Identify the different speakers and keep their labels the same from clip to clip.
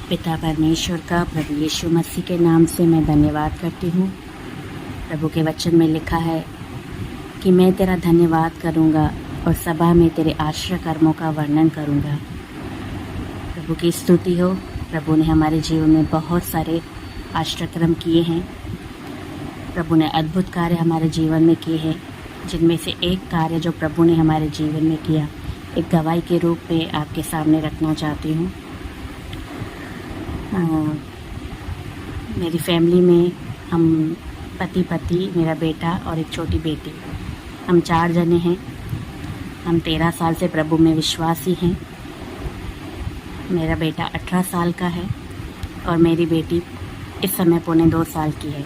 Speaker 1: पिता परमेश्वर का प्रभु यीशु मसीह के नाम से मैं धन्यवाद करती हूँ। प्रभु के वचन में लिखा है कि मैं तेरा धन्यवाद करूँगा और सभा में तेरे आश्रय कर्मों का वर्णन करूँगा। प्रभु की स्तुति हो। प्रभु ने हमारे जीवन में बहुत सारे आश्रय कर्म किए हैं। प्रभु ने अद्भुत कार्य हमारे जीवन में किए हैं, जिनमें से एक कार्य जो प्रभु ने हमारे जीवन में किया, एक गवाही के रूप में आपके सामने रखना चाहती हूँ। मेरी फैमिली में हम पति, मेरा बेटा और एक छोटी बेटी, हम 4 जने हैं। हम 13 साल से प्रभु में विश्वासी हैं। मेरा बेटा 18 साल का है और मेरी बेटी इस समय पौने 2 साल की है।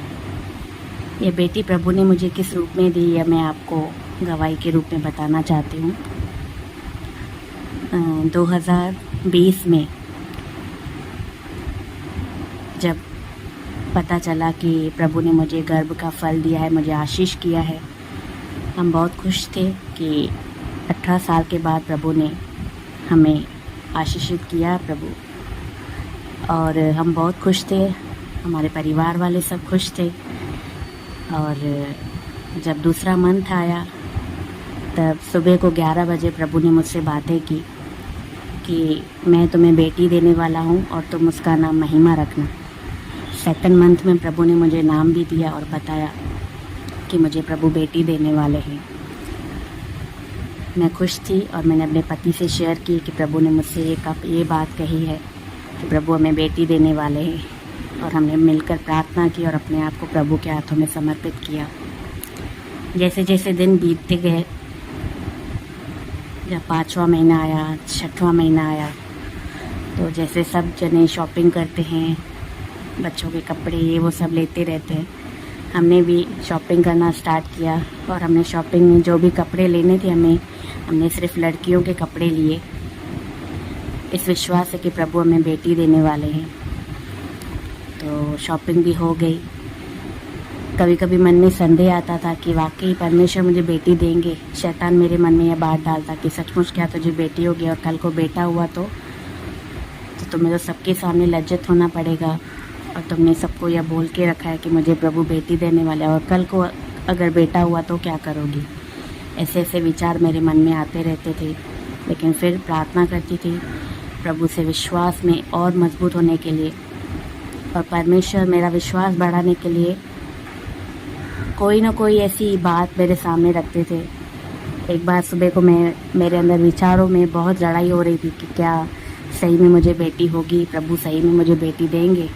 Speaker 1: ये बेटी प्रभु ने मुझे किस रूप में दी, यह मैं आपको गवाही के रूप में बताना चाहती हूँ। 2020 में जब पता चला कि प्रभु ने मुझे गर्भ का फल दिया है, मुझे आशीष किया है, हम बहुत खुश थे कि 18 साल के बाद प्रभु ने हमें आशीषित किया प्रभु। और हम बहुत खुश थे, हमारे परिवार वाले सब खुश थे। और जब दूसरा मंथ आया तब सुबह को 11 बजे प्रभु ने मुझसे बातें की कि मैं तुम्हें बेटी देने वाला हूँ और तुम उसका नाम महिमा रखना। सेकंड मंथ में प्रभु ने मुझे नाम भी दिया और बताया कि मुझे प्रभु बेटी देने वाले हैं। मैं खुश थी और मैंने अपने पति से शेयर की कि प्रभु ने मुझसे ये बात कही है कि प्रभु हमें बेटी देने वाले हैं। और हमने मिलकर प्रार्थना की और अपने आप को प्रभु के हाथों में समर्पित किया। जैसे जैसे दिन बीतते गए, जब 5वां महीना आया, 6वां महीना आया, तो जैसे सब जने शॉपिंग करते हैं, बच्चों के कपड़े ये वो सब लेते रहते हैं, हमने भी शॉपिंग करना स्टार्ट किया। और हमने शॉपिंग में जो भी कपड़े लेने थे हमने सिर्फ लड़कियों के कपड़े लिए, इस विश्वास से कि प्रभु हमें बेटी देने वाले हैं। तो शॉपिंग भी हो गई। कभी कभी मन में संदेह आता था कि वाकई परमेश्वर मुझे बेटी देंगे। शैतान मेरे मन में यह बात डालता कि सचमुच क्या तुझे बेटी होगी, और कल को बेटा हुआ तो तुम्हें तो सबके सामने लज्जित होना पड़ेगा, और तुमने सबको यह बोल के रखा है कि मुझे प्रभु बेटी देने वाला है, और कल को अगर बेटा हुआ तो क्या करोगी। ऐसे ऐसे विचार मेरे मन में आते रहते थे। लेकिन फिर प्रार्थना करती थी प्रभु से विश्वास में और मजबूत होने के लिए, और परमेश्वर मेरा विश्वास बढ़ाने के लिए कोई ना कोई ऐसी बात मेरे सामने रखते थे। एक बार सुबह को मेरे अंदर विचारों में बहुत लड़ाई हो रही थी कि क्या सही में मुझे बेटी होगी, प्रभु सही में मुझे बेटी देंगे।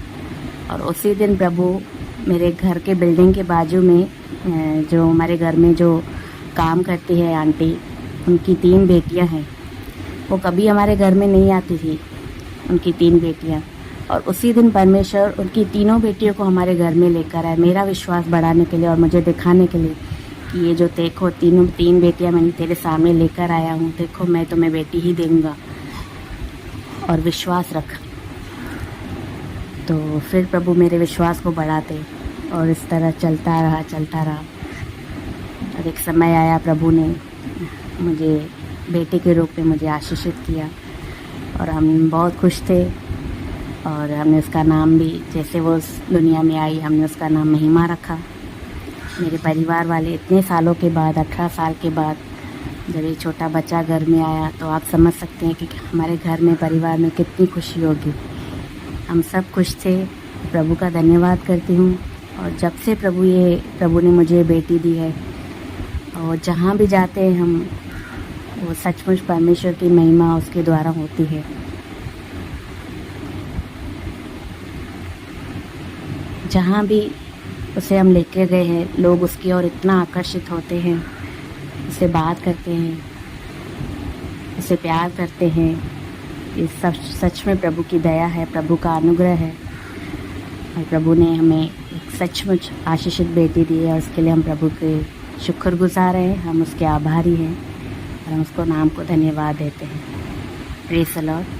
Speaker 1: और उसी दिन प्रभु मेरे घर के बिल्डिंग के बाजू में जो हमारे घर में जो काम करती है आंटी, उनकी 3 बेटियां हैं। वो कभी हमारे घर में नहीं आती थी, उनकी 3 बेटियां। और उसी दिन परमेश्वर उनकी तीनों बेटियों को हमारे घर में लेकर आए, मेरा विश्वास बढ़ाने के लिए और मुझे दिखाने के लिए कि ये जो देखो 3 बेटियां मैंने तेरे सामने लेकर आया हूँ, देखो मैं तुम्हें बेटी ही दूँगा और विश्वास रख। तो फिर प्रभु मेरे विश्वास को बढ़ाते और इस तरह चलता रहा। और एक समय आया, प्रभु ने मुझे बेटे के रूप में मुझे आशीषित किया और हम बहुत खुश थे। और हमने उसका नाम भी, जैसे वो उस दुनिया में आई, हमने उसका नाम महिमा रखा। मेरे परिवार वाले इतने सालों के बाद, 18 साल के बाद जब एक छोटा बच्चा घर में आया, तो आप समझ सकते हैं कि हमारे घर में, परिवार में कितनी खुशी होगी। हम सब खुश थे। प्रभु का धन्यवाद करती हूँ। और जब से प्रभु ने मुझे बेटी दी है, और जहाँ भी जाते हैं हम, वो सचमुच परमेश्वर की महिमा उसके द्वारा होती है। जहाँ भी उसे हम लेके गए हैं, लोग उसकी ओर इतना आकर्षित होते हैं, उससे बात करते हैं, उसे प्यार करते हैं। ये सब सच में प्रभु की दया है, प्रभु का अनुग्रह है। और प्रभु ने हमें एक सचमुच आशीषित बेटी दी है, और उसके लिए हम प्रभु के शुक्रगुजार हैं, हम उसके आभारी हैं, और हम उसको नाम को धन्यवाद देते हैं। Praise the Lord.